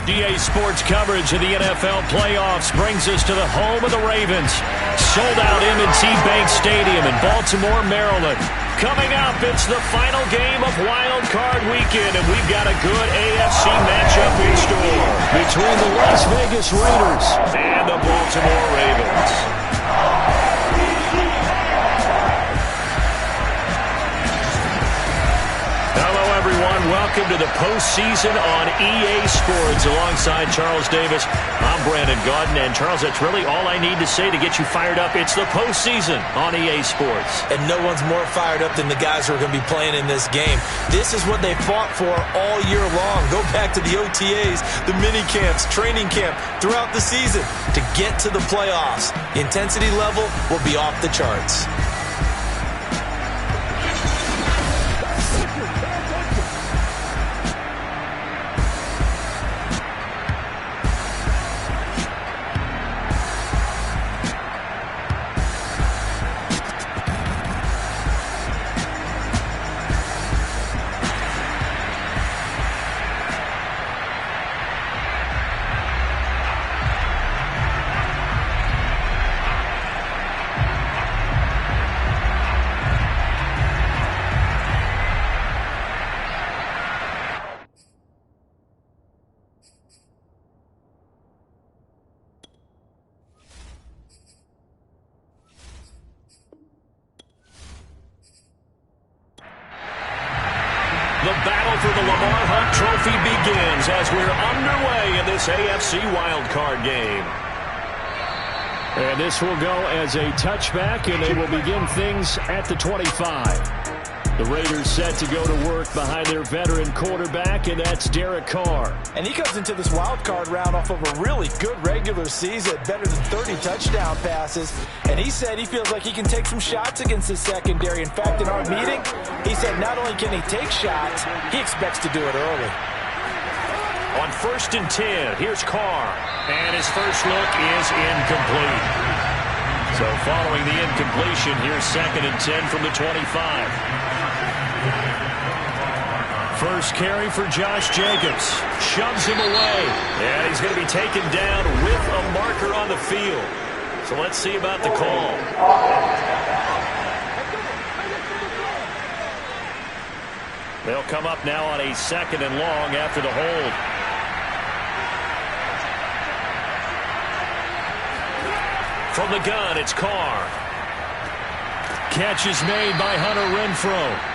EA Sports coverage of the NFL playoffs brings us to the home of the Ravens. Sold out M&T Bank Stadium in Baltimore, Maryland. Coming up, it's the final game of Wild Card Weekend, and we've got a good AFC matchup in store between the Las Vegas Raiders and the Baltimore Ravens. Welcome to the postseason on EA Sports. Alongside Charles Davis, I'm Brandon Gaudin. And Charles, that's really all I need to say to get you fired up. It's the postseason on EA Sports. And no one's more fired up than the guys who are going to be playing in this game. This is what they fought for all year long. Go back to the OTAs, the mini camps, training camp, throughout the season to get to the playoffs. The intensity level will be off the charts. The battle for the Lamar Hunt Trophy begins as we're underway in this AFC wildcard game. And this will go as a touchback, and they will begin things at the 25. The Raiders set to go to work behind their veteran quarterback, and that's Derek Carr. And he comes into this wild card round off of a really good regular season, better than 30 touchdown passes. And he said he feels like he can take some shots against his secondary. In fact, in our meeting, he said not only can he take shots, he expects to do it early. On 1st and 10, here's Carr. And his first look is incomplete. So following the incompletion, here's 2nd and 10 from the 25. First carry for Josh Jacobs. Shoves him away. And he's going to be taken down with a marker on the field. So let's see about the call. They'll come up now on a 2nd and long after the hold. From the gun, it's Carr. Catch is made by Hunter Renfrow.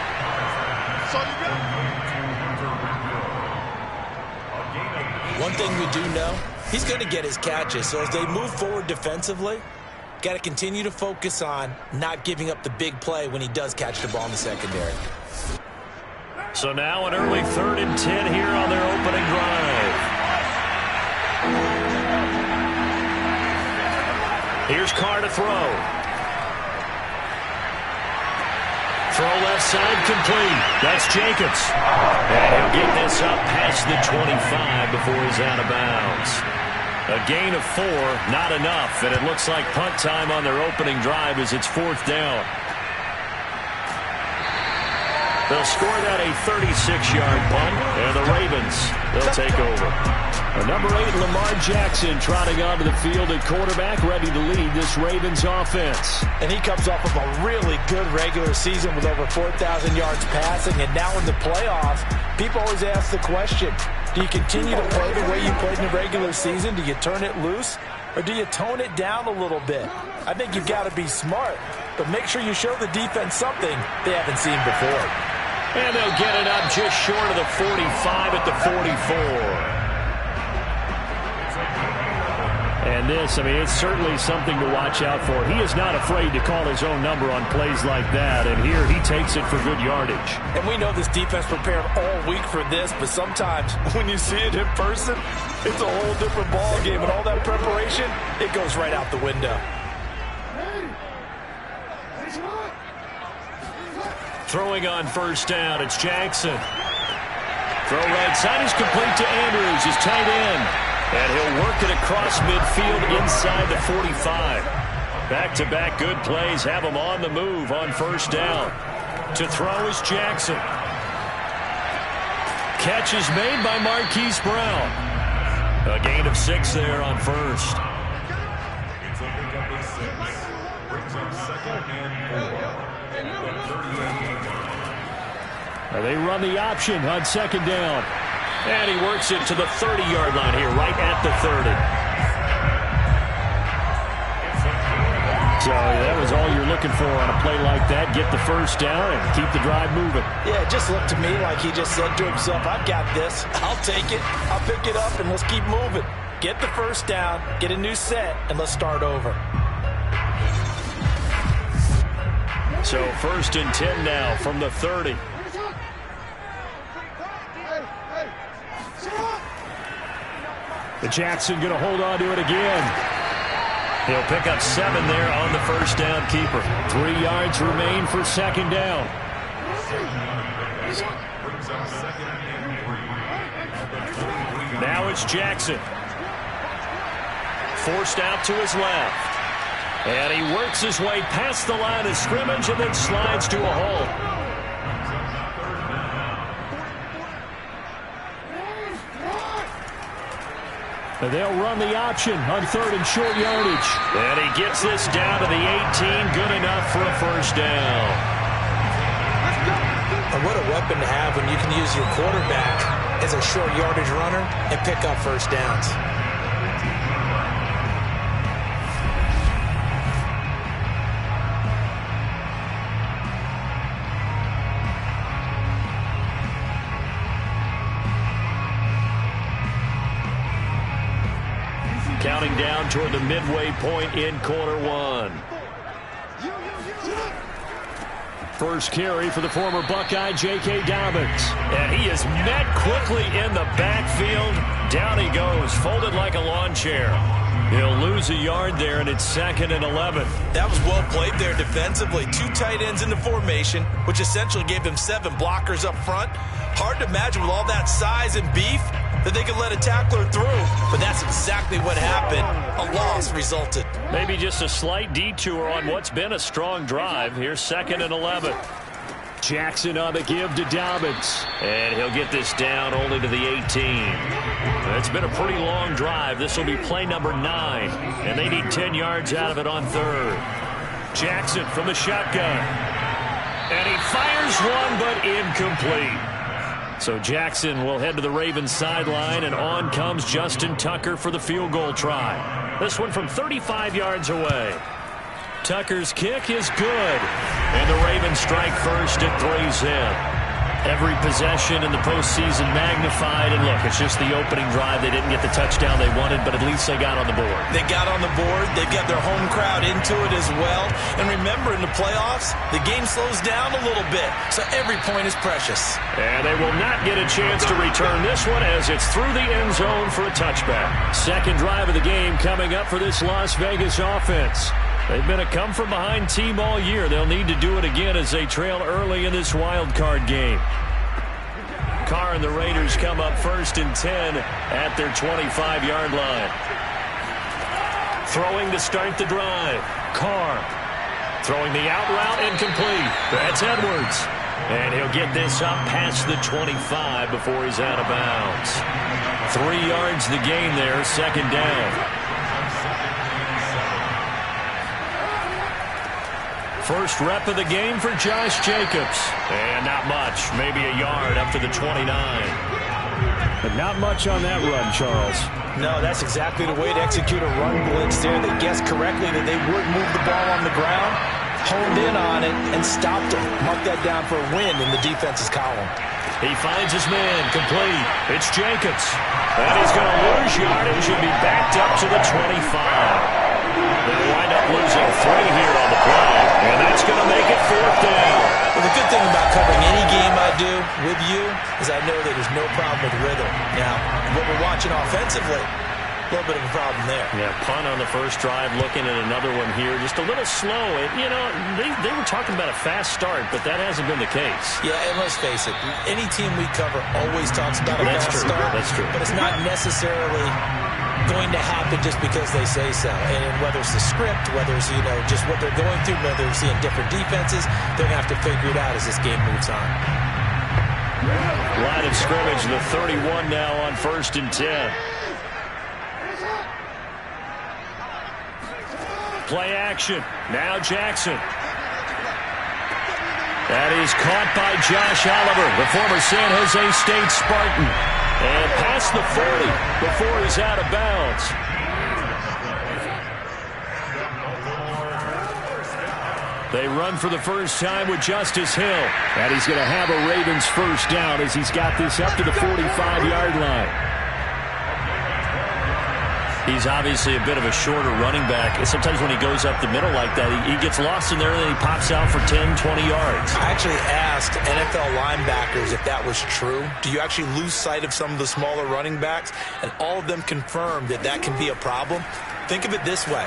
One thing we do know, he's going to get his catches. So as they move forward defensively, got to continue to focus on not giving up the big play when he does catch the ball in the secondary. So now an early 3rd and 10 here on their opening drive. Here's Carr to throw. Throw left side complete. That's Jacobs. And he'll get this up past the 25 before he's out of bounds. A gain of 4, not enough. And it looks like punt time on their opening drive as it's 4th down. They'll score that a 36-yard punt, and the Ravens, they'll take over. Number 8, Lamar Jackson, trotting onto the field at quarterback, ready to lead this Ravens offense. And he comes off of a really good regular season with over 4,000 yards passing, and now in the playoffs, people always ask the question, do you continue to play the way you played in the regular season? Do you turn it loose, or do you tone it down a little bit? I think you've got to be smart, but make sure you show the defense something they haven't seen before. And they'll get it up just short of the 45 at the 44. And this, I mean, it's certainly something to watch out for. He is not afraid to call his own number on plays like that, and here he takes it for good yardage. And we know this defense prepared all week for this, but sometimes when you see it in person, it's a whole different ball game, and all that preparation, it goes right out the window. Throwing on 1st down, it's Jackson. Throw right side is complete to Andrews, his tight end. And he'll work it across midfield inside the 45. Back-to-back good plays have him on the move on 1st down. To throw is Jackson. Catch is made by Marquise Brown. A gain of 6 there on first. It's a pickup of 6. Brings up 2nd and 4. They run the option on 2nd down. And he works it to the 30-yard line here, right at the 30. So that was all you're looking for on a play like that. Get the first down and keep the drive moving. Yeah, it just looked to me like he just said to himself, I've got this. I'll take it. I'll pick it up, and let's keep moving. Get the first down, get a new set, and let's start over. So 1st and 10 now from the 30. The Jackson going to hold on to it again. He'll pick up 7 there on the first down keeper. 3 yards remain for 2nd down. Now it's Jackson. Forced out to his left. And he works his way past the line of scrimmage and then slides to a hole. They'll run the option on 3rd and short yardage. And he gets this down to the 18. Good enough for a first down. And what a weapon to have when you can use your quarterback as a short yardage runner and pick up first downs. Counting down toward the midway point in quarter 1. First carry for the former Buckeye, J.K. Dobbins. And he is met quickly in the backfield. Down he goes, folded like a lawn chair. He'll lose a yard there, and it's 2nd and 11. That was well played there defensively. 2 tight ends in the formation, which essentially gave them 7 blockers up front. Hard to imagine with all that size and beef that they could let a tackler through, but that's exactly what happened. A loss resulted. Maybe just a slight detour on what's been a strong drive. Here's 2nd and 11. Jackson on the give to Dobbins. And he'll get this down only to the 18. It's been a pretty long drive. This will be play number 9. And they need 10 yards out of it on 3rd. Jackson from the shotgun. And he fires one, but incomplete. So Jackson will head to the Ravens sideline, and on comes Justin Tucker for the field goal try. This one from 35 yards away. Tucker's kick is good, and the Ravens strike first at 3's in. Every possession in the postseason magnified, and look, it's just the opening drive. They didn't get the touchdown they wanted, but at least they got on the board. They got on the board. They've got their home crowd into it as well. And remember, in the playoffs, the game slows down a little bit, so every point is precious. And they will not get a chance to return this one as it's through the end zone for a touchback. Second drive of the game coming up for this Las Vegas offense. They've been a come-from-behind team all year. They'll need to do it again as they trail early in this wild card game. Carr and the Raiders come up 1st and 10 at their 25-yard line. Throwing to start the drive. Carr throwing the out route incomplete. That's Edwards. And he'll get this up past the 25 before he's out of bounds. 3 yards the gain there, 2nd down. First rep of the game for Josh Jacobs. And not much. Maybe a yard up to the 29. But not much on that run, Charles. No, that's exactly the way to execute a run blitz there. They guessed correctly that they would move the ball on the ground, honed in on it, and stopped him. Mark that down for a win in the defense's column. He finds his man, complete. It's Jacobs. And he's going to lose yardage and be backed up to the 25. They'll wind up losing 3 here on the play, and that's going to make it 4th down. Well, the good thing about covering any game I do with you is I know that there's no problem with rhythm. Now, what we're watching offensively, a little bit of a problem there. Yeah, punt on the first drive, looking at another one here. Just a little slow. You know, they were talking about a fast start, but that hasn't been the case. Yeah, and let's face it, any team we cover always talks about a fast start. That's true. But it's not necessarily going to happen just because they say so. And whether it's the script, whether it's, just what they're going through, whether they're seeing different defenses, they're going to have to figure it out as this game moves on. Line of scrimmage, the 31 now on 1st and 10. Play action. Now Jackson. That is caught by Josh Oliver, the former San Jose State Spartan. And past the 40 before he's out of bounds. They run for the first time with Justice Hill. And he's going to have a Ravens first down as he's got this up to the 45-yard line. He's obviously a bit of a shorter running back. Sometimes when he goes up the middle like that, he gets lost in there and then he pops out for 10, 20 yards. I actually asked NFL linebackers if that was true. Do you actually lose sight of some of the smaller running backs? And all of them confirmed that that can be a problem. Think of it this way.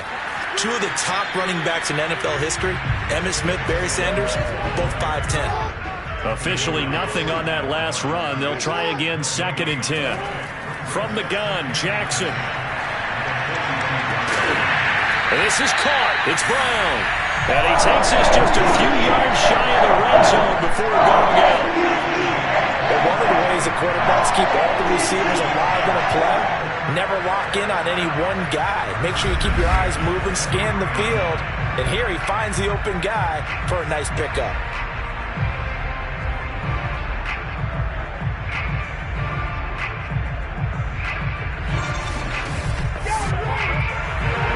Two of the top running backs in NFL history, Emmitt Smith, Barry Sanders, both 5'10". Officially nothing on that last run. They'll try again, 2nd and 10. From the gun, Jackson. This is caught. It's Brown. And he takes us just a few yards shy of the red zone before going out. But one of the ways the quarterbacks keep all the receivers alive in a play, never lock in on any one guy. Make sure you keep your eyes moving, scan the field. And here he finds the open guy for a nice pickup.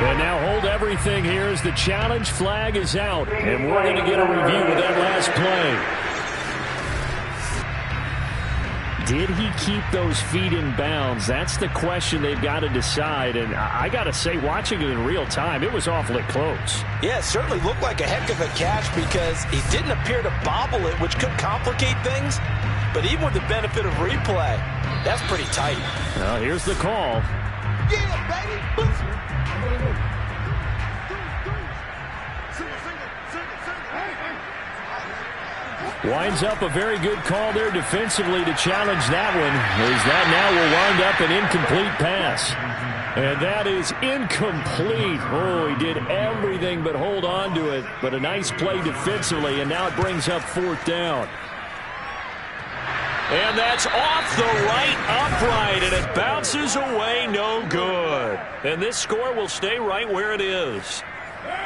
And now hold everything here as the challenge flag is out. And we're going to get a review of that last play. Did he keep those feet in bounds? That's the question they've got to decide. And I got to say, watching it in real time, it was awfully close. Yeah, it certainly looked like a heck of a catch because he didn't appear to bobble it, which could complicate things. But even with the benefit of replay, that's pretty tight. Well, here's the call. Yeah, baby. Winds up a very good call there defensively to challenge that one. As that now will wind up an incomplete pass. And that is incomplete. Oh, he did everything but hold on to it. But a nice play defensively, and now it brings up 4th down. And that's off the right upright, and it bounces away, no good. And this score will stay right where it is.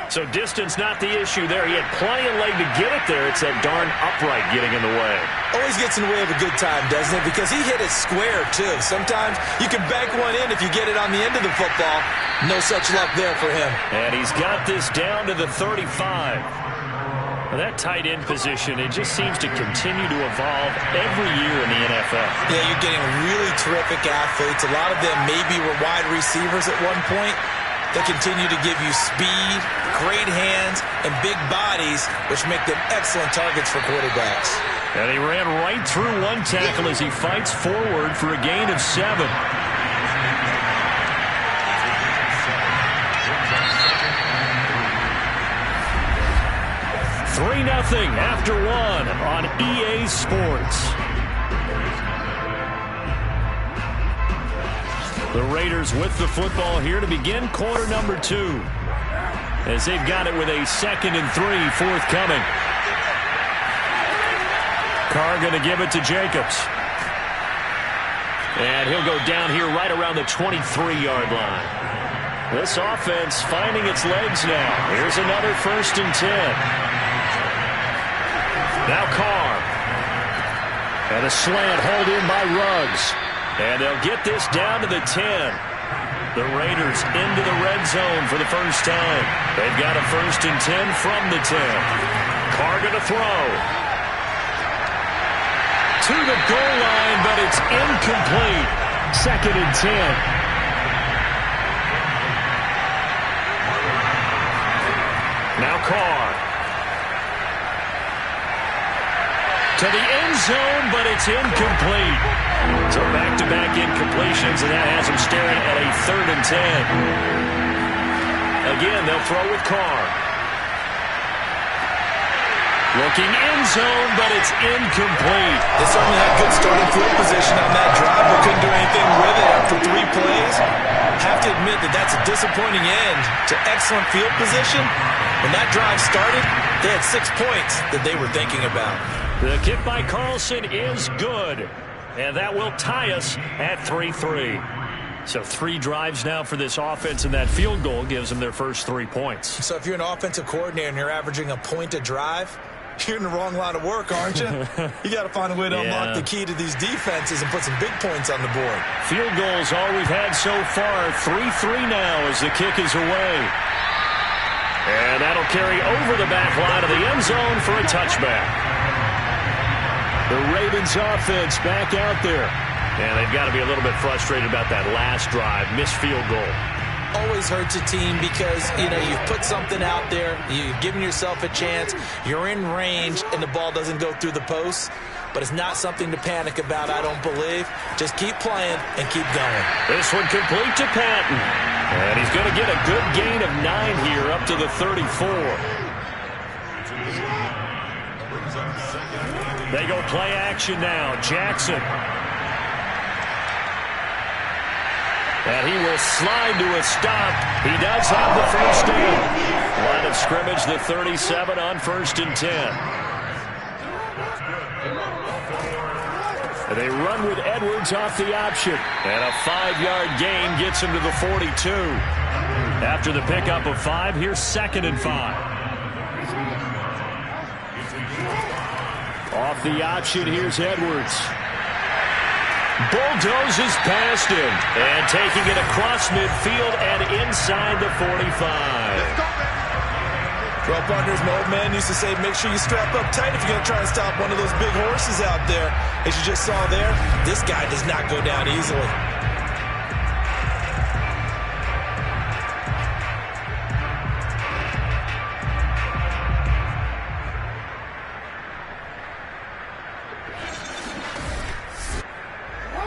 So distance not the issue there. He had plenty of leg to get it there. It's that darn upright getting in the way. Always gets in the way of a good time, doesn't it? Because he hit it square, too. Sometimes you can bank one in if you get it on the end of the football. No such luck there for him. And he's got this down to the 35. Well, that tight end position, it just seems to continue to evolve every year in the NFL. Yeah, you're getting really terrific athletes. A lot of them maybe were wide receivers at one point. They continue to give you speed, great hands, and big bodies, which make them excellent targets for quarterbacks. And he ran right through one tackle as he fights forward for a gain of 7. $3-0 after 1 on EA Sports. The Raiders with the football here to begin quarter number 2. As they've got it with a 2nd and 3 forthcoming. Carr going to give it to Jacobs. And he'll go down here right around the 23-yard line. This offense finding its legs now. Here's another 1st and 10. Now Carr. And a slant hauled in by Ruggs. And they'll get this down to the 10. The Raiders into the red zone for the first time. They've got a 1st and 10 from the 10. Carr going to throw. To the goal line, but it's incomplete. 2nd and 10. Now Carr. To the end zone, but it's incomplete. So back-to-back incompletions, and that has him staring at a 3rd and 10. Again, they'll throw with Carr. Looking end zone, but it's incomplete. They certainly had good starting field position on that drive, but couldn't do anything with it after 3 plays. Have to admit that that's a disappointing end to excellent field position. When that drive started, they had 6 points that they were thinking about. The kick by Carlson is good. And that will tie us at 3-3. So 3 drives now for this offense, and that field goal gives them their first 3 points. So if you're an offensive coordinator and you're averaging a point a drive, you're in the wrong line of work, aren't you? You got to find a way to unlock the key to these defenses and put some big points on the board. Field goals all we've had so far. 3-3 now as the kick is away. And that'll carry over the back line of the end zone for a touchback. The Ravens offense back out there. And they've got to be a little bit frustrated about that last drive, missed field goal. Always hurts a team because, you've put something out there, you've given yourself a chance, you're in range, and the ball doesn't go through the posts. But it's not something to panic about, I don't believe. Just keep playing and keep going. This one complete to Patton. And he's going to get a good gain of 9 here up to the 34. They go play action now. Jackson. And he will slide to a stop. He does have the first down. Line of scrimmage, the 37 on 1st and 10. And they run with Edwards off the option. And a 5-yard gain gets him to the 42. After the pickup of 5, here's 2nd and 5. Off the option, here's Edwards. Bulldozes past him. And taking it across midfield and inside the 45. Well, partners, my old man used to say, make sure you strap up tight if you're going to try and stop one of those big horses out there. As you just saw there, this guy does not go down easily.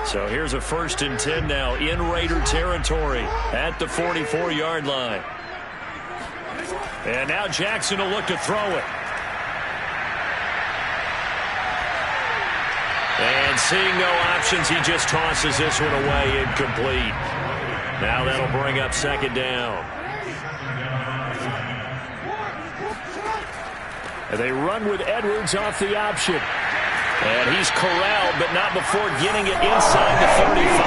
So here's a 1st and 10 now in Raider territory at the 44-yard line. And now Jackson will look to throw it. And seeing no options, he just tosses this one away, incomplete. Now that'll bring up 2nd down. And they run with Edwards off the option. And he's corralled, but not before getting it inside the 35.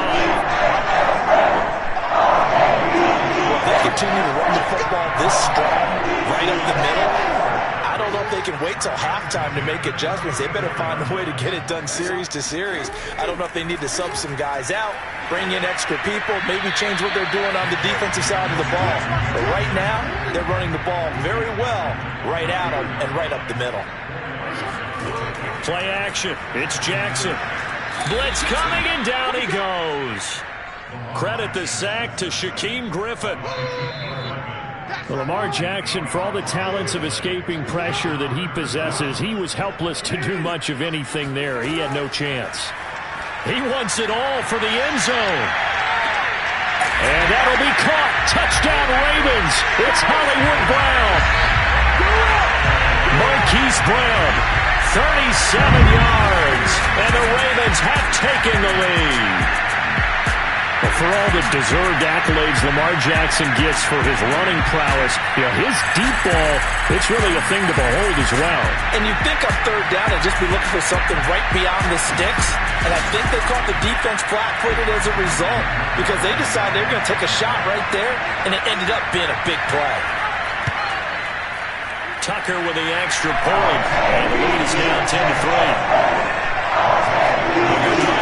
Well, they continue to run the football this strong, right up the middle. I don't know if they can wait till halftime to make adjustments. They better find a way to get it done series to series. I don't know if they need to sub some guys out, bring in extra people, maybe change what they're doing on the defensive side of the ball. But right now, they're running the ball very well right out and right up the middle. Play action. It's Jackson. Blitz coming, and down he goes. Credit the sack to Shaquem Griffin. Well, Lamar Jackson, for all the talents of escaping pressure that he possesses, he was helpless to do much of anything there. He had no chance. He wants it all for the end zone. And that'll be caught. Touchdown Ravens. It's Hollywood Brown. Marquise Brown, 37 yards. And the Ravens have taken the lead. But for all the deserved accolades Lamar Jackson gets for his running prowess, his deep ball, it's really a thing to behold as well. And you'd think on 3rd down they'd just be looking for something right beyond the sticks. And I think they caught the defense flat-footed as a result because they decided they were going to take a shot right there, and it ended up being a big play. Tucker with the extra point, and the lead is now 10-3.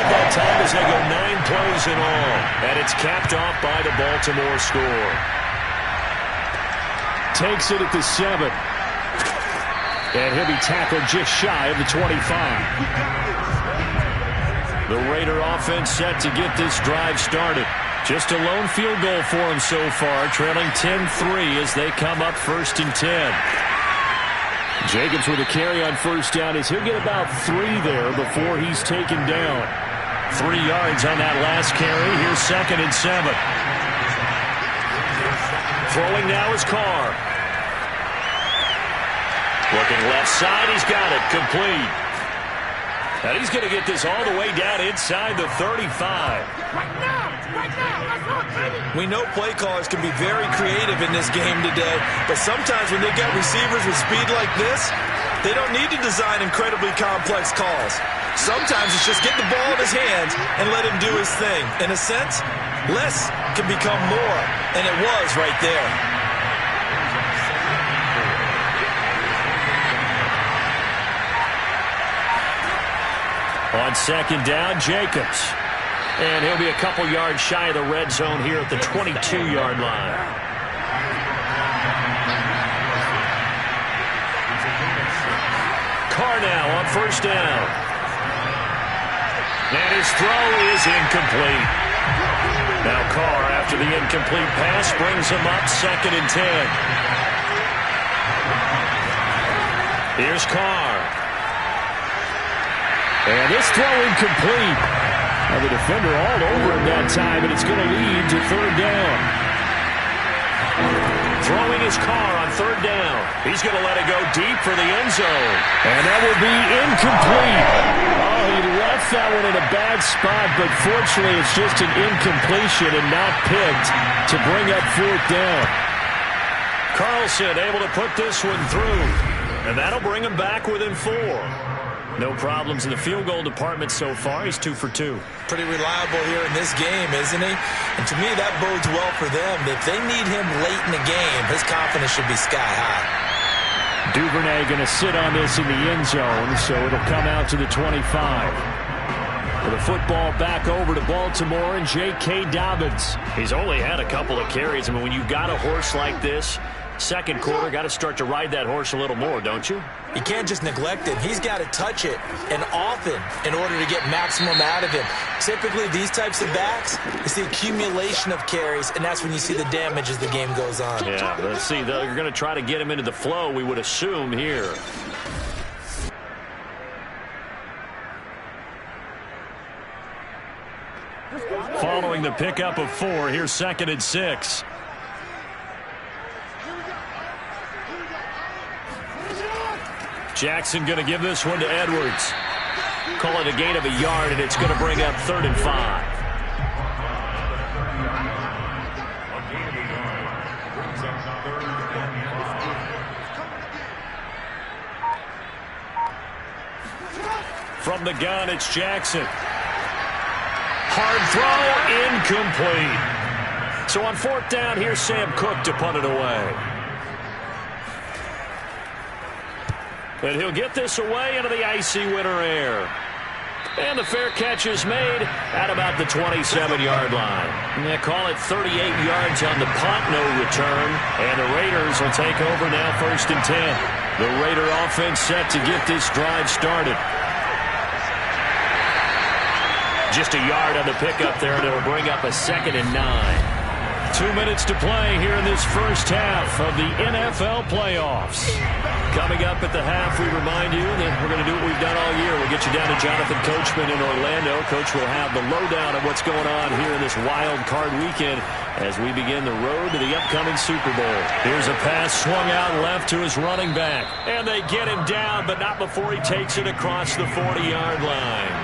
That time as they go 9 plays in all, and it's capped off by the Baltimore score. Takes it at the 7, and he'll be tackled just shy of the 25. The Raider offense set to get this drive started. Just a lone field goal for him so far, trailing 10-3 as they come up 1st and 10. Jacobs with a carry on 1st down as he'll get about 3 there before he's taken down. 3 yards on that last carry. Here's 2nd and 7. Throwing now is Carr. Looking left side. He's got it. Complete. And he's going to get this all the way down inside the 35. We know play callers can be very creative in this game today, but sometimes when they got receivers with speed like this, they don't need to design incredibly complex calls. Sometimes it's just get the ball in his hands and let him do his thing. In a sense, Less can become more, and it was right there. On second down, Jacobs. And he'll be a couple yards shy of the red zone here at the 22-yard line. Carr now on first down. And his throw is incomplete. Now Carr, after the incomplete pass, brings him up 2nd and 10. Here's Carr. And this throw incomplete. Now the defender all over him that time, and it's going to lead to 3rd down. Throwing his Carr on 3rd down. He's going to let it go deep for the end zone. And that will be incomplete. Oh, he left that one in a bad spot, but fortunately it's just an incompletion and not picked to bring up 4th down. Carlson able to put this one through, and that'll bring him back within 4. No problems in the field goal department so far. He's 2 for 2. Pretty reliable here in this game, isn't he? And to me, that bodes well for them. If they need him late in the game, his confidence should be sky high. Duvernay going to sit on this in the end zone, so it'll come out to the 25. With the football back over to Baltimore and J.K. Dobbins. He's only had a couple of carries. I mean, when you've got a horse like this, second quarter, got to start to ride that horse a little more, don't you? You can't just neglect it. He's got to touch it, and often, in order to get maximum out of him. Typically, these types of backs, it's the accumulation of carries, and that's when you see the damage as the game goes on. Yeah, let's see. You're going to try to get him into the flow, we would assume, here. Following the pickup of 4, here's 2nd and 6. Jackson going to give this one to Edwards. Call it a gain of a yard, and it's going to bring up 3rd and 5. From the gun, it's Jackson. Hard throw, incomplete. So on 4th down, here's Sam Cook to punt it away. And he'll get this away into the icy winter air. And the fair catch is made at about the 27-yard line. And they call it 38 yards on the punt, no return. And the Raiders will take over now 1st and 10. The Raider offense set to get this drive started. Just a yard on the pickup there, and it'll bring up a 2nd and 9. 2 minutes to play here in this first half of the NFL playoffs. Coming up at the half, we remind you that we're going to do what we've done all year. We'll get you down to Jonathan Coachman in Orlando. Coach will have the lowdown of what's going on here in this wild card weekend as we begin the road to the upcoming Super Bowl. Here's a pass swung out left to his running back. And they get him down, but not before he takes it across the 40-yard line.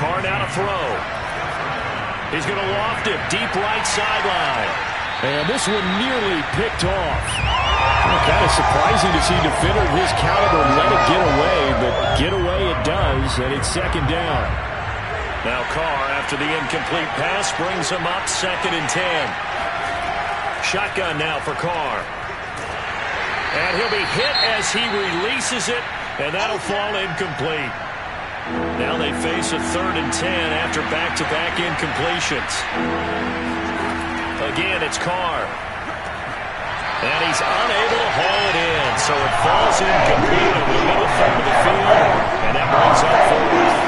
Carr now to throw. He's going to loft it deep right sideline. And this one nearly picked off. Kind of surprising to see a defender of his caliber let it get away, but get away it does, and it's 2nd down. Now Carr, after the incomplete pass, brings him up 2nd and 10. Shotgun now for Carr. And he'll be hit as he releases it, and that'll fall incomplete. Now they face a 3rd and 10 after back-to-back incompletions. Again, it's Carr. And he's unable to haul it in, so it falls incomplete over the middle third of the field, and that brings up 4th.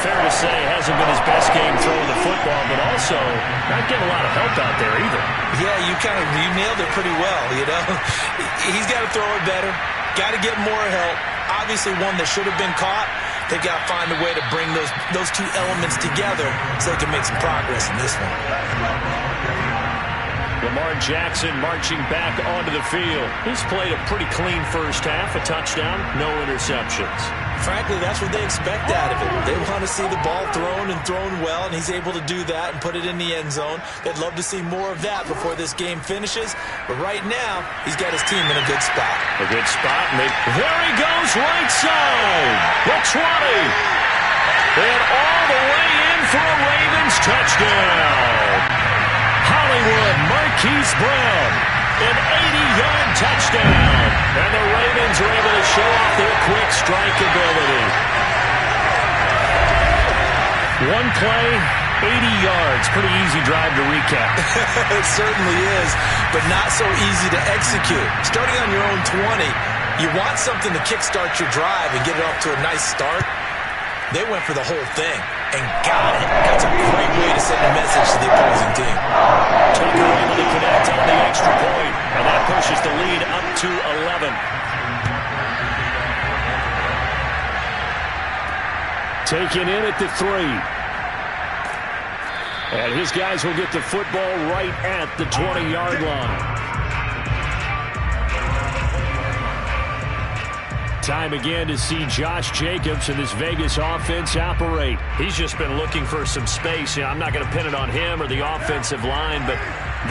Fair to say, hasn't been his best game throwing the football, but also not getting a lot of help out there either. Yeah, you nailed it pretty well, you know. He's got to throw it better, got to get more help. Obviously one that should have been caught. They've got to find a way to bring those two elements together so they can make some progress in this one. Lamar Jackson marching back onto the field. He's played a pretty clean first half, a touchdown, no interceptions. Frankly, that's what they expect out of him. They want to see the ball thrown and thrown well, and he's able to do that and put it in the end zone. They'd love to see more of that before this game finishes. But right now, he's got his team in a good spot. A good spot. And there he goes right side. The 20. And all the way in for a Ravens touchdown. Hollywood Marquise Brown, an 80-yard touchdown. And the Ravens are able to show off their quick strike ability. One play, 80 yards. Pretty easy drive to recap. It certainly is, but not so easy to execute. Starting on your own 20, you want something to kickstart your drive and get it off to a nice start. They went for the whole thing and got it. That's a great way to send a message to the opposing team. Tucker able to connect on the extra point, and that pushes the lead up to 11. Taken in at the 3. And his guys will get the football right at the 20-yard line. Time again to see Josh Jacobs and this Vegas offense operate. He's just been looking for some space. I'm not going to pin it on him or the offensive line, but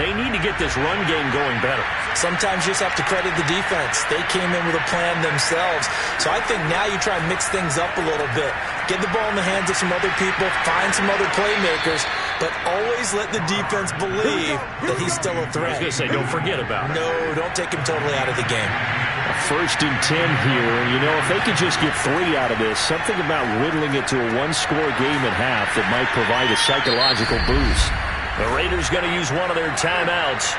they need to get this run game going better. Sometimes you just have to credit the defense. They came in with a plan themselves. So I think now you try and mix things up a little bit. Get the ball in the hands of some other people, find some other playmakers, but always let the defense believe that he's still a threat. I was going to say, don't forget about it. No, don't take him totally out of the game. 1st and 10 here, and you know, if they could just get 3 out of this, something about whittling it to a one-score game at half that might provide a psychological boost. The Raiders going to use one of their timeouts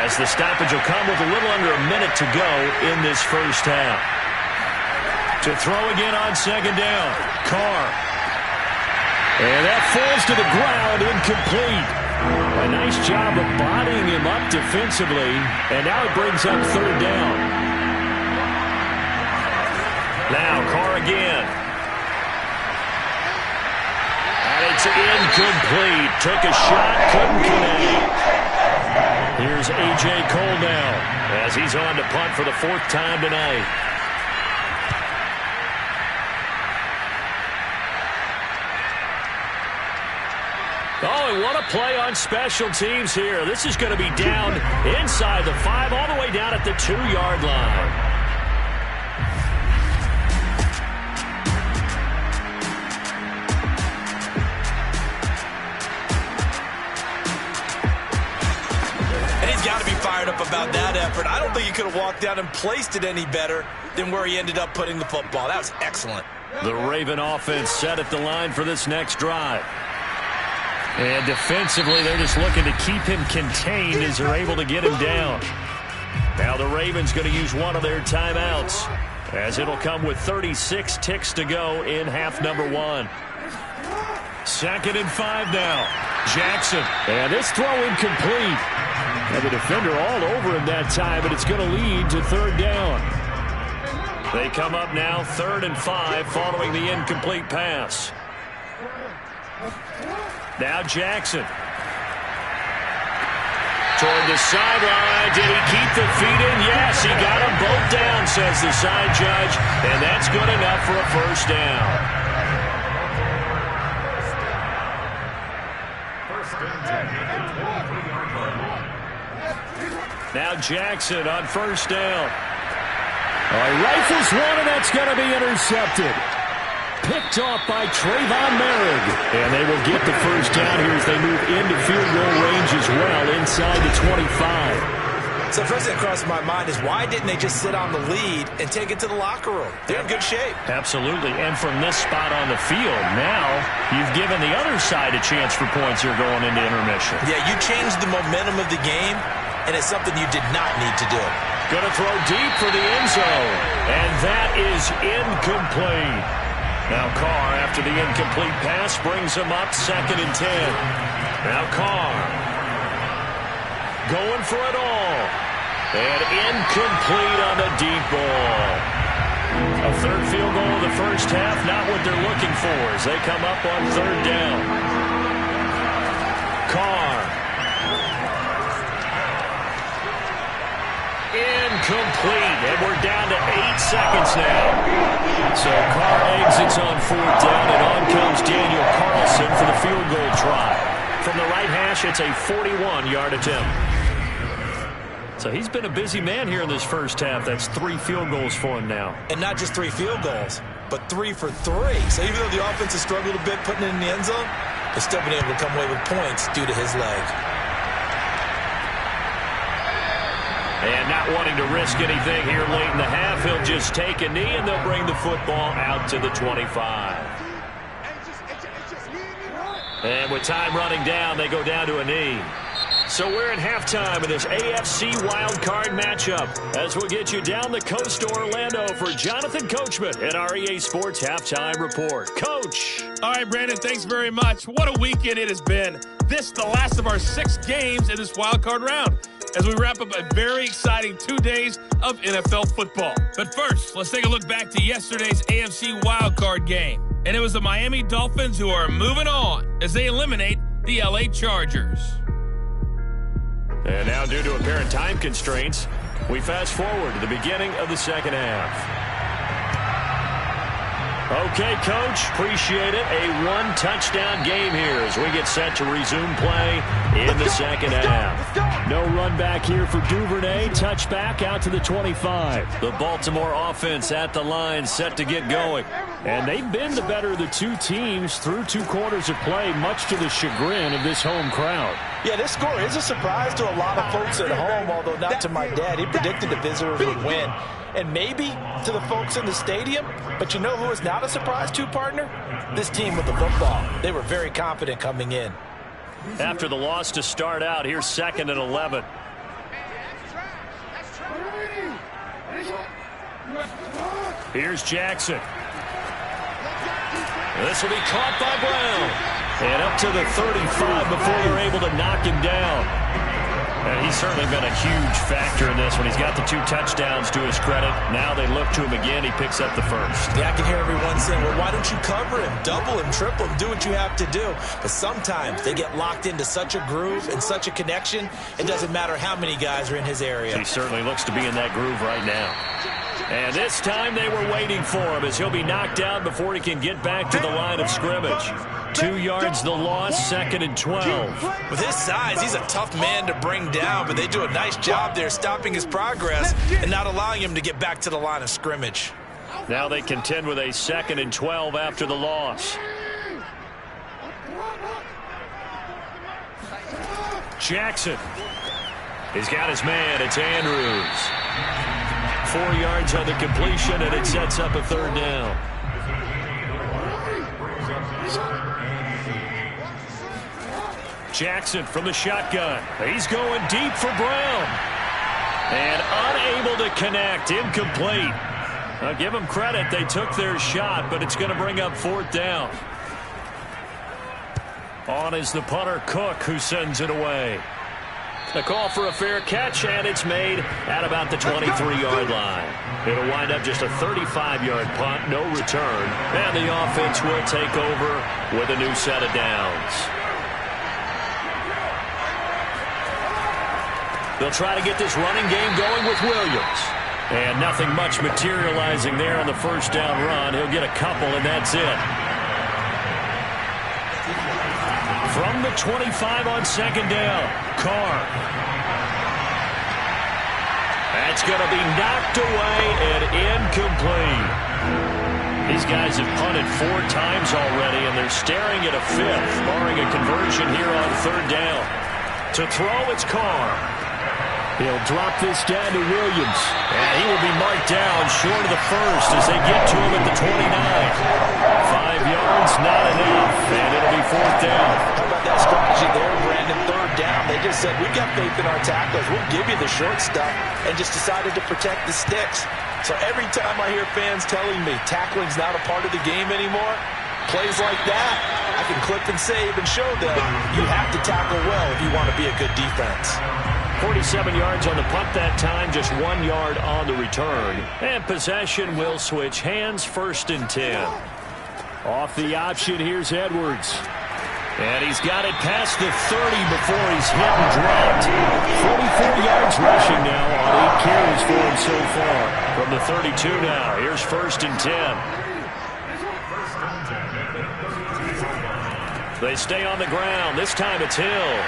as the stoppage will come with a little under a minute to go in this first half. To throw again on 2nd down, Carr. And that falls to the ground, incomplete. A nice job of bodying him up defensively, and now it brings up 3rd down. Now Carr again. And it's incomplete. Took a shot, couldn't connect. Here's A.J. Cole now as he's on to punt for the 4th time tonight. Oh, and what a play on special teams here. This is going to be down inside the 5, all the way down at the 2-yard line. Up about that effort. I don't think he could have walked down and placed it any better than where he ended up putting the football. That was excellent. The Raven offense set at the line for this next drive. And defensively, they're just looking to keep him contained as they're able to get him down. Now the Ravens going to use one of their timeouts as it'll come with 36 ticks to go in half number 1. 2nd and 5 now. Jackson. And this throw incomplete. And the defender all over him that time, but it's going to lead to 3rd down. They come up now 3rd and 5 following the incomplete pass. Now Jackson. Toward the sideline. Did he keep the feet in? Yes, he got them both down, says the side judge. And that's good enough for a 1st down. Now Jackson on 1st down. Rifles one, and that's going to be intercepted. Picked off by Trayvon Merrick. And they will get the 1st down here as they move into field goal range as well, inside the 25. So first thing that crossed my mind is why didn't they just sit on the lead and take it to the locker room? They're in good shape. Absolutely. And from this spot on the field, now you've given the other side a chance for points here going into intermission. Yeah, you changed the momentum of the game, and it's something you did not need to do. Going to throw deep for the end zone. And that is incomplete. Now Carr, after the incomplete pass, brings him up 2nd and 10. Now Carr going for it all. And incomplete on the deep ball. A 3rd field goal of the first half, not what they're looking for as they come up on 3rd down. Carr. Incomplete, and we're down to 8 seconds now. So Carr exits on 4th down, and on comes Daniel Carlson for the field goal try. From the right hash, it's a 41-yard attempt. So he's been a busy man here in this first half. That's 3 field goals for him now. And not just 3 field goals. but 3 for 3. So even though the offense has struggled a bit putting it in the end zone, they've still been able to come away with points due to his leg. And not wanting to risk anything here late in the half, he'll just take a knee, and they'll bring the football out to the 25. And with time running down, they go down to a knee. So we're at halftime in this AFC wildcard matchup as we'll get you down the coast to Orlando for Jonathan Coachman at our EA Sports Halftime Report. Coach. All right, Brandon, thanks very much. What a weekend it has been. This the last of our 6 games in this wildcard round as we wrap up a very exciting 2 days of NFL football. But first, let's take a look back to yesterday's AFC wildcard game. And it was the Miami Dolphins who are moving on as they eliminate the LA Chargers. And now, due to apparent time constraints, we fast forward to the beginning of the second half. Okay, Coach, appreciate it. A one-touchdown game here as we get set to resume play in the second half. No run back here for Duvernay. Touchback out to the 25. The Baltimore offense at the line set to get going. And they've been the better of the two teams through 2 quarters of play, much to the chagrin of this home crowd. Yeah, this score is a surprise to a lot of folks at home, although not to my dad. He predicted the visitors would win. And maybe to the folks in the stadium. But you know who is not a surprise to, partner? This team with the football. They were very confident coming in. After the loss to start out, here's 2nd and 11. Here's Jackson. This will be caught by Brown. And up to the 35 before they're able to knock him down. And he's certainly been a huge factor in this one. He's got the 2 touchdowns to his credit. Now they look to him again. He picks up the first. Yeah, I can hear everyone saying, well, why don't you cover him? Double him, triple him, do what you have to do. But sometimes they get locked into such a groove and such a connection, it doesn't matter how many guys are in his area. He certainly looks to be in that groove right now. And this time they were waiting for him as he'll be knocked down before he can get back to the line of scrimmage. 2 yards the loss, 2nd and 12. With his size, he's a tough man to bring down, but they do a nice job there stopping his progress and not allowing him to get back to the line of scrimmage. Now they contend with a 2nd and 12 after the loss. Jackson. He's got his man. It's Andrews. 4 yards on the completion, and it sets up a 3rd down. Jackson from the shotgun. He's going deep for Brown. And unable to connect. Incomplete. I'll give them credit. They took their shot, but it's going to bring up 4th down. On is the punter, Cook, who sends it away. A call for a fair catch, and it's made at about the 23-yard line. It'll wind up just a 35-yard punt, no return, and the offense will take over with a new set of downs. They'll try to get this running game going with Williams. And nothing much materializing there on the 1st down run. He'll get a couple, and that's it. From the 25 on 2nd down, Carr. That's going to be knocked away and incomplete. These guys have punted 4 times already, and they're staring at a 5th, barring a conversion here on 3rd down. To throw, it's Carr. He'll drop this down to Williams. And he will be marked down short of the 1st as they get to him at the 29. 5 yards, not enough, and it'll be 4th down. How about that strategy there, Brandon? 3rd down. They just said, we've got faith in our tacklers. We'll give you the short stuff, and just decided to protect the sticks. So every time I hear fans telling me tackling's not a part of the game anymore, plays like that, I can clip and save and show them you have to tackle well if you want to be a good defense. 47 yards on the punt that time, just 1 yard on the return. And possession will switch hands, 1st and 10. Off the option, here's Edwards. And he's got it past the 30 before he's hit and dropped. 44 yards rushing now on 8 carries for him so far. From the 32 now, here's 1st and 10. They stay on the ground. This time it's Hill.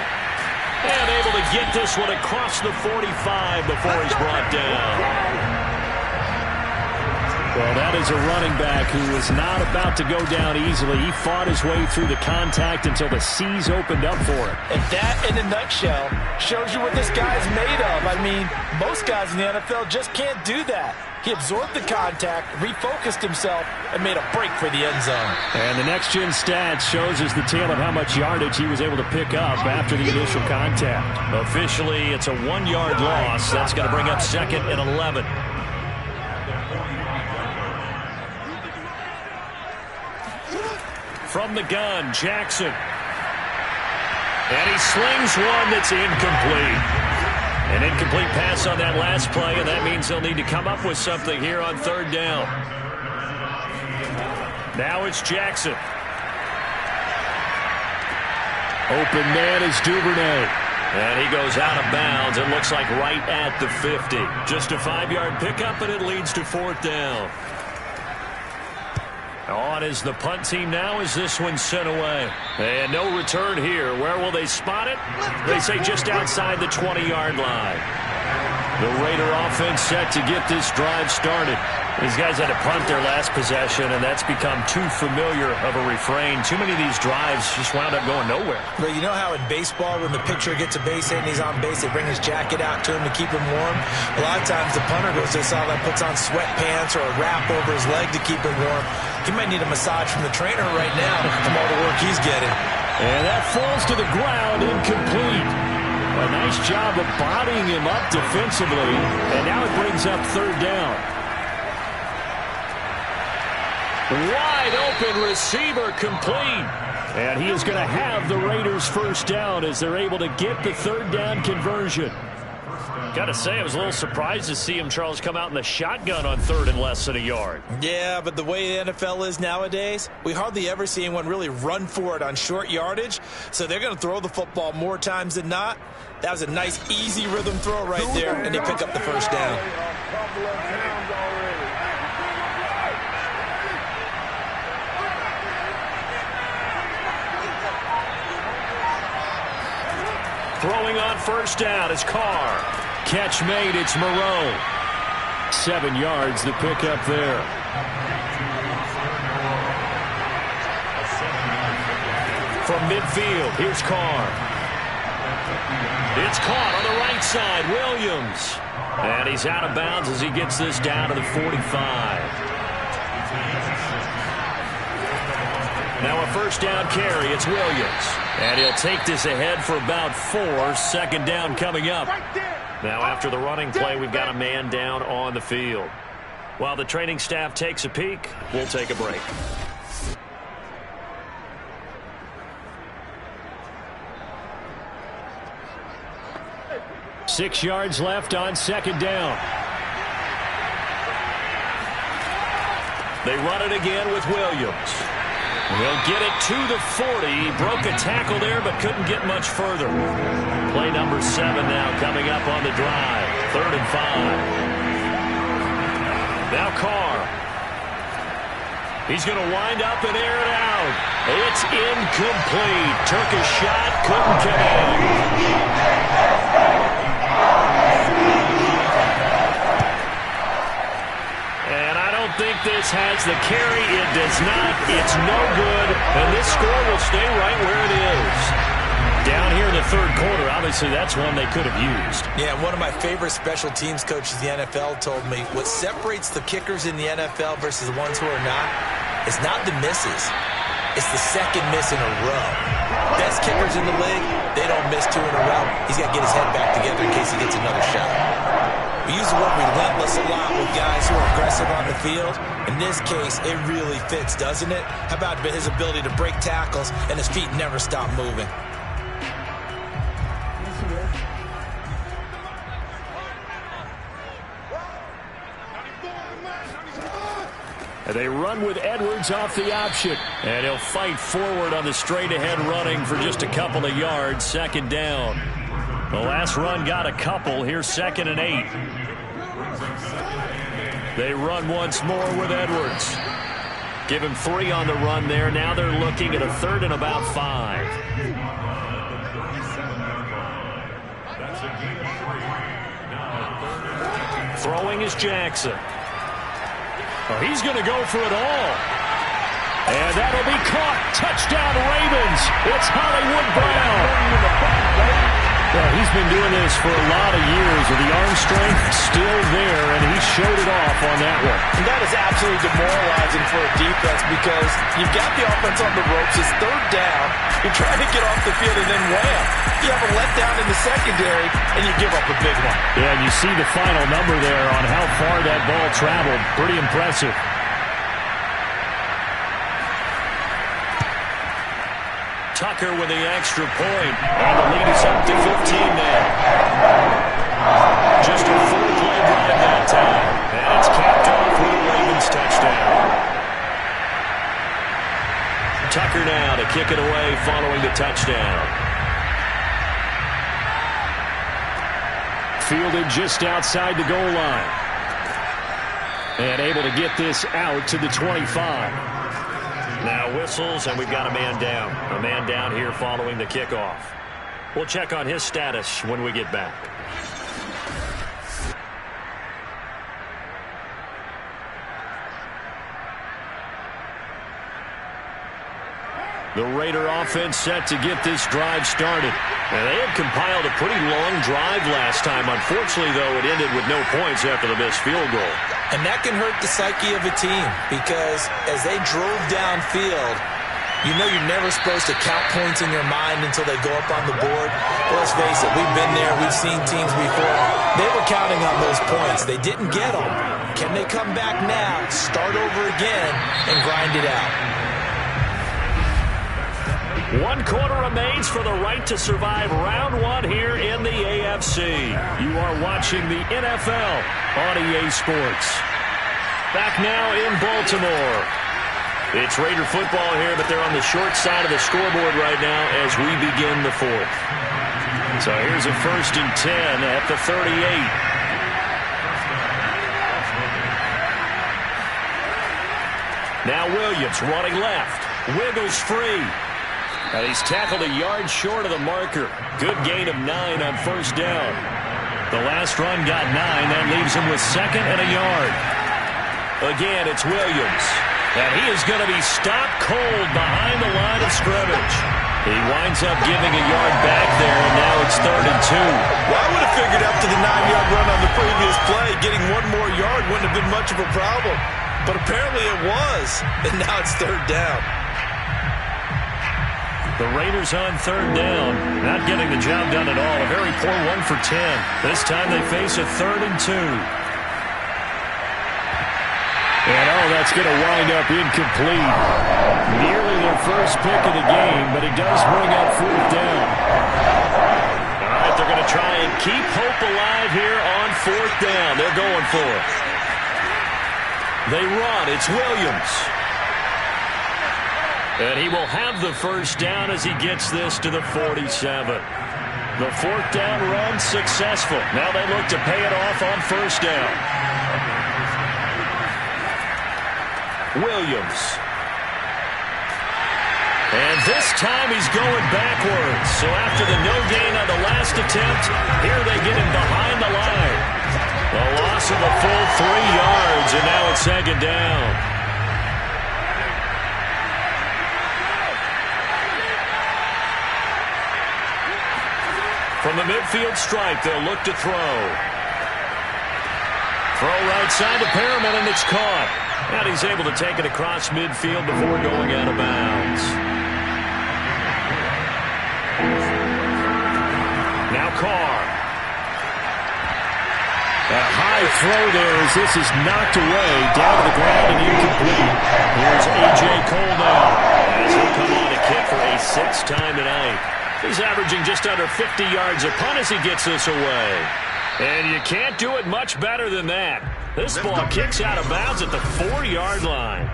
And able to get this one across the 45 before he's brought down. Well, that is a running back who was not about to go down easily. He fought his way through the contact until the seas opened up for him. And that, in a nutshell, shows you what this guy is made of. I mean, most guys in the NFL just can't do that. He absorbed the contact, refocused himself, and made a break for the end zone. And the next-gen stats shows us the tale of how much yardage he was able to pick up after the initial contact. Officially, it's a 1-yard loss. That's going to bring up 2nd and 11. From the gun, Jackson. And he slings one that's incomplete. An incomplete pass on that last play, and that means they'll need to come up with something here on 3rd down. Now it's Jackson. Open man is Duvernay. And he goes out of bounds. It looks like right at the 50. Just a 5-yard pickup, and it leads to 4th down. On is the punt team now as this one's sent away. And no return here. Where will they spot it? They say just outside the 20-yard line. The Raider offense set to get this drive started. These guys had to punt their last possession, and that's become too familiar of a refrain. Too many of these drives just wound up going nowhere. Well, you know how in baseball, when the pitcher gets a base hit and he's on base, they bring his jacket out to him to keep him warm? A lot of times the punter goes to the sideline, puts on sweatpants or a wrap over his leg to keep him warm. He might need a massage from the trainer right now from all the work he's getting. And that falls to the ground, incomplete. A nice job of bodying him up defensively, and now it brings up 3rd down. Wide open receiver complete. And he is going to have the Raiders 1st down as they're able to get the 3rd down conversion. Got to say, I was a little surprised to see him, Charles, come out in the shotgun on 3rd and less than a yard. Yeah, but the way the NFL is nowadays, we hardly ever see anyone really run for it on short yardage. So they're going to throw the football more times than not. That was a nice, easy rhythm throw right there, and they pick up the 1st down. Throwing on 1st down is Carr. Catch made, it's Moreau. 7 yards, the pickup there. From midfield, here's Carr. It's caught on the right side, Williams. And he's out of bounds as he gets this down to the 45. Now a 1st down carry, it's Williams. And he'll take this ahead for about 4. 2nd down coming up. Now after the running play, we've got a man down on the field. While the training staff takes a peek, we'll take a break. Six yards left on 2nd down. They run it again with Williams. He'll get it to the 40. He broke a tackle there but couldn't get much further. Play number 7 now coming up on the drive. 3rd and 5. Now Carr. He's going to wind up and air it out. It's incomplete. Took a shot, couldn't connect. I think this has the carry. It does not. It's no good. And this score will stay right where it is. Down here in the 3rd quarter, obviously that's one they could have used. Yeah, one of my favorite special teams coaches in the NFL told me what separates the kickers in the NFL versus the ones who are not is not the misses. It's the 2nd miss in a row. Best kickers in the league, they don't miss 2 in a row. He's got to get his head back together in case he gets another shot. We use the word relentless a lot with guys who are aggressive on the field. In this case, it really fits, doesn't it? How about his ability to break tackles and his feet never stop moving? And they run with Edwards off the option. And he'll fight forward on the straight-ahead running for just a couple of yards. 2nd down. The last run got a couple. Here's 2nd and 8. They run once more with Edwards. Give him 3 on the run there. Now they're looking at a 3rd and about 5. Throwing is Jackson. Oh, he's going to go for it all. And that'll be caught. Touchdown, Ravens. It's Hollywood Brown. Well, he's been doing this for a lot of years with the arm strength still there, and he showed it off on that one. And that is absolutely demoralizing for a defense because you've got the offense on the ropes. It's third down. You're trying to get off the field, and then wham, you have a letdown in the secondary, and you give up a big one. Yeah, and you see the final number there on how far that ball traveled. Pretty impressive. Tucker with the extra point. And the lead is up to 15 now. Just a 4-play drive that time. And it's capped off with a Ravens touchdown. Tucker now to kick it away following the touchdown. Fielded just outside the goal line. And able to get this out to the 25. Now whistles, and we've got a man down. A man down here following the kickoff. We'll check on his status when we get back. The Raider offense set to get this drive started. And they had compiled a pretty long drive last time. Unfortunately, though, it ended with no points after the missed field goal. And that can hurt the psyche of a team because as they drove downfield, you know you're never supposed to count points in your mind until they go up on the board. Well, let's face it, we've been there. We've seen teams before. They were counting on those points. They didn't get them. Can they come back now, start over again, and grind it out? 1 quarter remains for the right to survive round 1 here in the AFC. You are watching the NFL on EA Sports. Back now in Baltimore. It's Raider football here, but they're on the short side of the scoreboard right now as we begin the 4th. So here's a 1st and 10 at the 38. Now Williams running left. Wiggles free. And he's tackled a yard short of the marker. Good gain of 9 on 1st down. The last run got 9. That leaves him with 2nd and a yard. Again, it's Williams. And he is going to be stopped cold behind the line of scrimmage. He winds up giving a yard back there, and now it's 3rd and 2. Well, I would have figured after the 9-yard run on the previous play, getting 1 more yard wouldn't have been much of a problem. But apparently it was, and now it's 3rd down. The Raiders on 3rd down, not getting the job done at all. A very poor 1 for 10. This time they face a 3rd and 2. And that's going to wind up incomplete. Nearly their first pick of the game, but it does bring up 4th down. All right, they're going to try and keep hope alive here on 4th down. They're going for it. They run. It's Williams. And he will have the 1st down as he gets this to the 47. The 4th down run successful. Now they look to pay it off on 1st down. Williams. And this time he's going backwards. So after the no gain on the last attempt, here they get him behind the line. A loss of a full 3 yards, and now it's 2nd down. From the midfield stripe, they'll look to throw. Throw right side to Perriman, and it's caught. And he's able to take it across midfield before going out of bounds. Now Carr. A high throw there as this is knocked away, down to the ground and incomplete. Here's A.J. Cole now as he'll come on to kick for a 6th time tonight. He's averaging just under 50 yards a punt as he gets this away. And you can't do it much better than that. This ball kicks out of bounds at the 4-yard line.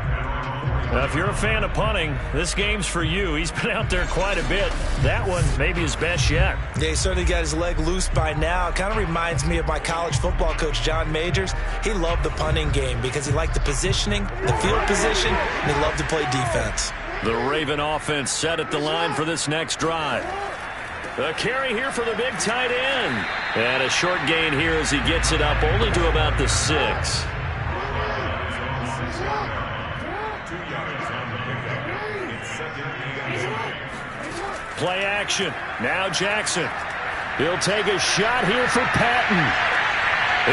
Now, if you're a fan of punting, this game's for you. He's been out there quite a bit. That one maybe his best yet. Yeah, he certainly got his leg loose by now. It kind of reminds me of my college football coach, John Majors. He loved the punting game because he liked the positioning, the field position, and he loved to play defense. The Raven offense set at the line for this next drive. A carry here for the big tight end. And a short gain here as he gets it up only to about the 6. Play action. Now Jackson. He'll take a shot here for Patton.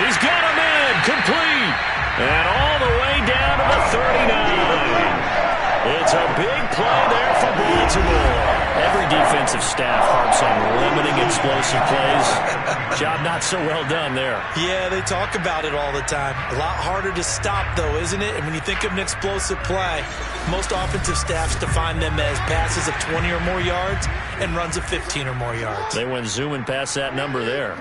He's got him in. Complete. And all the way down to the 39. It's a big play there for Baltimore. Every defensive staff harps on limiting explosive plays. Job not so well done there. Yeah, they talk about it all the time. A lot harder to stop, though, isn't it? And when you think of an explosive play, most offensive staffs define them as passes of 20 or more yards and runs of 15 or more yards. They went zooming past that number there.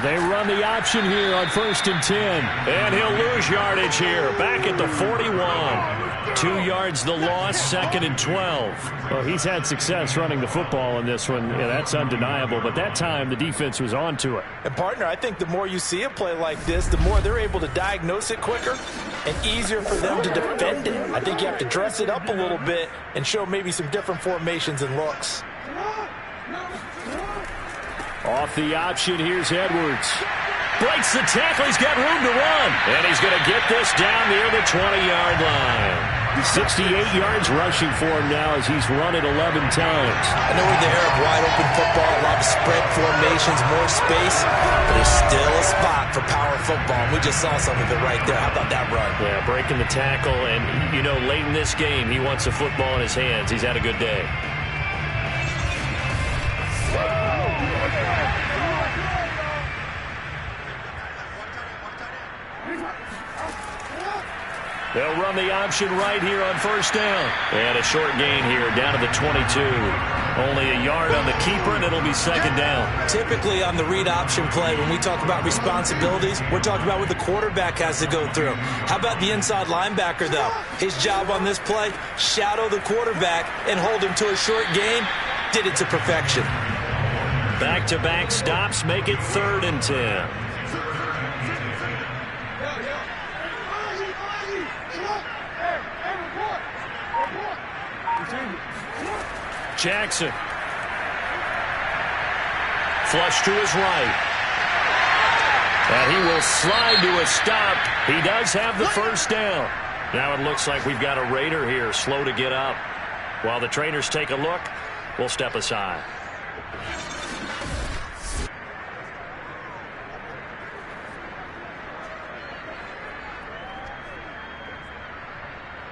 They run the option here on 1st and 10. And he'll lose yardage here. Back at the 41. 2 yards the loss, 2nd and 12. Well, he's had success running the football in this one. Yeah, that's undeniable. But that time, the defense was on to it. And, partner, I think the more you see a play like this, the more they're able to diagnose it quicker and easier for them to defend it. I think you have to dress it up a little bit and show maybe some different formations and looks. Off the option, here's Edwards. Breaks the tackle, he's got room to run. And he's going to get this down near the 20-yard line. 68 yards rushing for him now as he's run it 11 times. I know we're in the era of wide-open football, a lot of spread formations, more space, but there's still a spot for power football. And we just saw some of it right there. How about that run? Yeah, breaking the tackle, and, you know, late in this game, he wants the football in his hands. He's had a good day. They'll run the option right here on 1st down. And a short gain here down to the 22. Only a yard on the keeper, and it'll be 2nd down. Typically on the read option play, when we talk about responsibilities, we're talking about what the quarterback has to go through. How about the inside linebacker, though? His job on this play, shadow the quarterback and hold him to a short gain. Did it to perfection. Back-to-back stops make it 3rd and 10. Jackson. Flush to his right. And he will slide to a stop. He does have the 1st down. Now it looks like we've got a Raider here, slow to get up. While the trainers take a look, we'll step aside.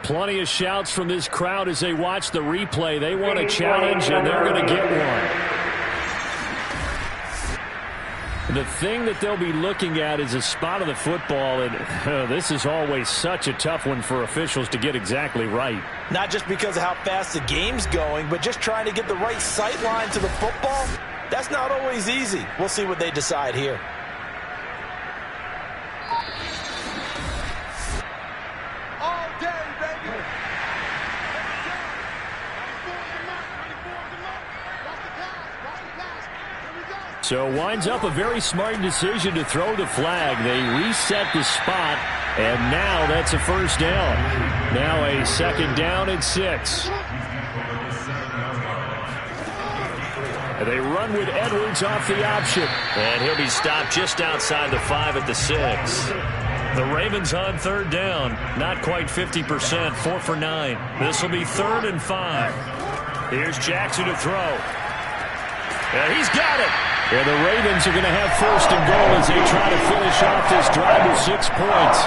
Plenty of shouts from this crowd as they watch the replay. They want a challenge, and they're going to get one. The thing that they'll be looking at is a spot of the football, and this is always such a tough one for officials to get exactly right. Not just because of how fast the game's going, but just trying to get the right sight line to the football. That's not always easy. We'll see what they decide here. So winds up a very smart decision to throw the flag. They reset the spot, and now that's a 1st down. Now a 2nd down and 6. And they run with Edwards off the option. And he'll be stopped just outside the 5 at the 6. The Ravens on 3rd down. Not quite 50%, 4 for 9. This will be 3rd and 5. Here's Jackson to throw. And he's got it. And the Ravens are going to have 1st and goal as they try to finish off this drive with 6 points.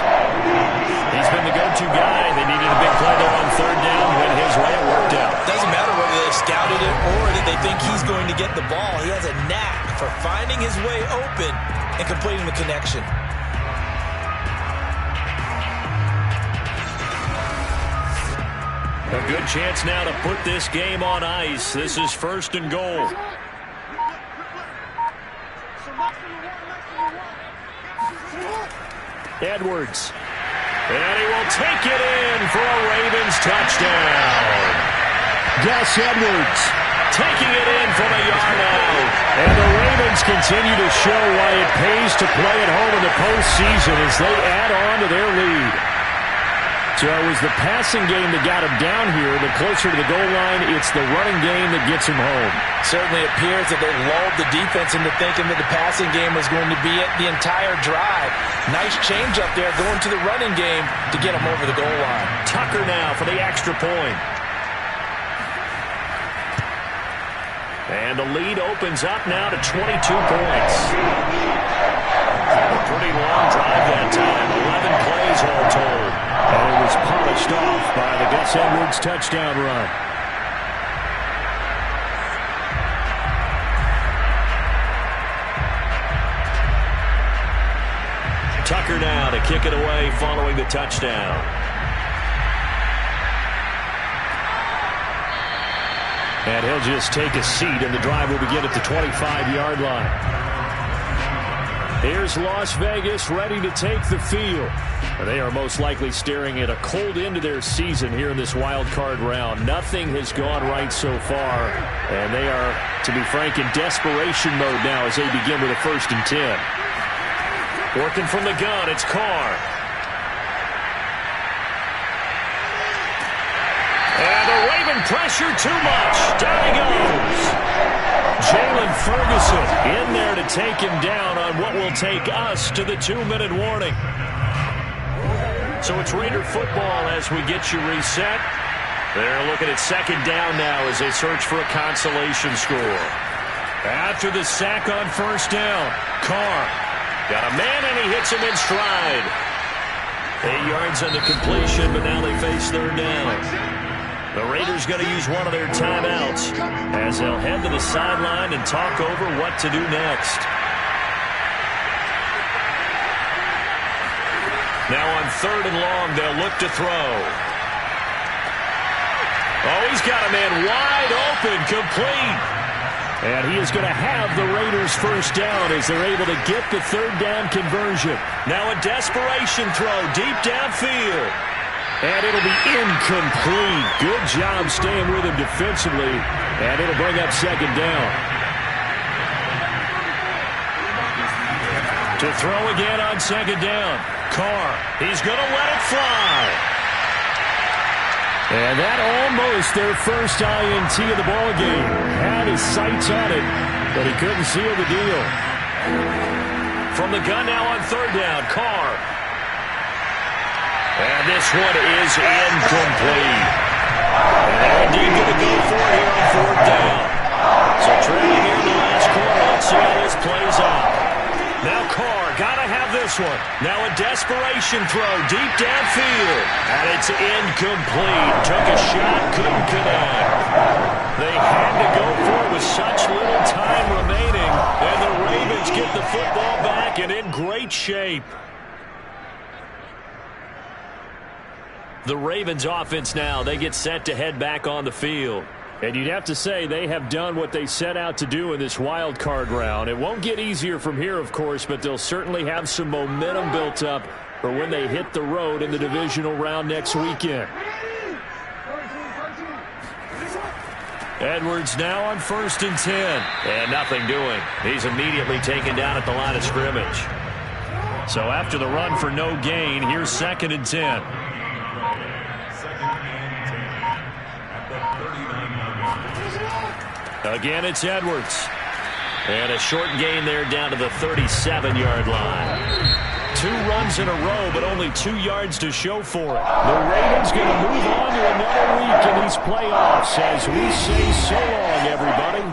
He's been the go-to guy. They needed a big play there on 3rd down. Went his way, it worked out. Doesn't matter whether they've scouted it or that they think he's going to get the ball. He has a knack for finding his way open and completing the connection. A good chance now to put this game on ice. This is 1st and goal. Edwards. And he will take it in for a Ravens touchdown. Gus Edwards taking it in from a yard out. And the Ravens continue to show why it pays to play at home in the postseason as they add on to their lead. So it was the passing game that got him down here, but closer to the goal line, it's the running game that gets him home. Certainly appears that they lulled the defense into thinking that the passing game was going to be it the entire drive. Nice change up there going to the running game to get him over the goal line. Tucker now for the extra point. And the lead opens up now to 22 points. A pretty long drive that time, 11 plays all told. And it was polished off by the Gus Edwards touchdown run. Tucker now to kick it away following the touchdown. And he'll just take a seat, and the drive will begin at the 25-yard line. Here's Las Vegas ready to take the field. And they are most likely staring at a cold end to their season here in this wild card round. Nothing has gone right so far, and they are, to be frank, in desperation mode now as they begin with a 1st and 10. Working from the gun, it's Carr. And the Raven pressure too much. Down he goes. Jalen Ferguson in there to take him down on what will take us to the 2-minute warning. So it's Raider football as we get you reset. They're looking at 2nd down now as they search for a consolation score. After the sack on 1st down, Carr got a man and he hits him in stride. 8 yards on the completion, but now they face 3rd down. The Raiders going to use one of their timeouts as they'll head to the sideline and talk over what to do next. Now on 3rd and long, they'll look to throw. Oh, he's got a man wide open, complete. And he is going to have the Raiders 1st down as they're able to get the 3rd down conversion. Now a desperation throw deep downfield. And it'll be incomplete. Good job staying with him defensively. And it'll bring up 2nd down. To throw again on 2nd down. Carr, he's going to let it fly. And that almost their first INT of the ballgame. Had his sights on it, but he couldn't seal the deal. From the gun now on 3rd down, Carr. And this one is incomplete. And they're indeed going to go for it here on 4th down. So trailing here in the last quarter. Let's see how this plays out. Now Carr, got to have this one. Now a desperation throw deep downfield. And it's incomplete. Took a shot, couldn't connect. They had to go for it with such little time remaining. And the Ravens get the football back and in great shape. The Ravens offense now, they get set to head back on the field. And you'd have to say they have done what they set out to do in this wild card round. It won't get easier from here, of course, but they'll certainly have some momentum built up for when they hit the road in the divisional round next weekend. Edwards now on 1st and 10. And nothing doing. He's immediately taken down at the line of scrimmage. So after the run for no gain, here's 2nd and 10. Again, it's Edwards. And a short gain there down to the 37-yard line. 2 runs in a row, but only 2 yards to show for it. The Ravens going to move on to another week in these playoffs as we say so long, everybody.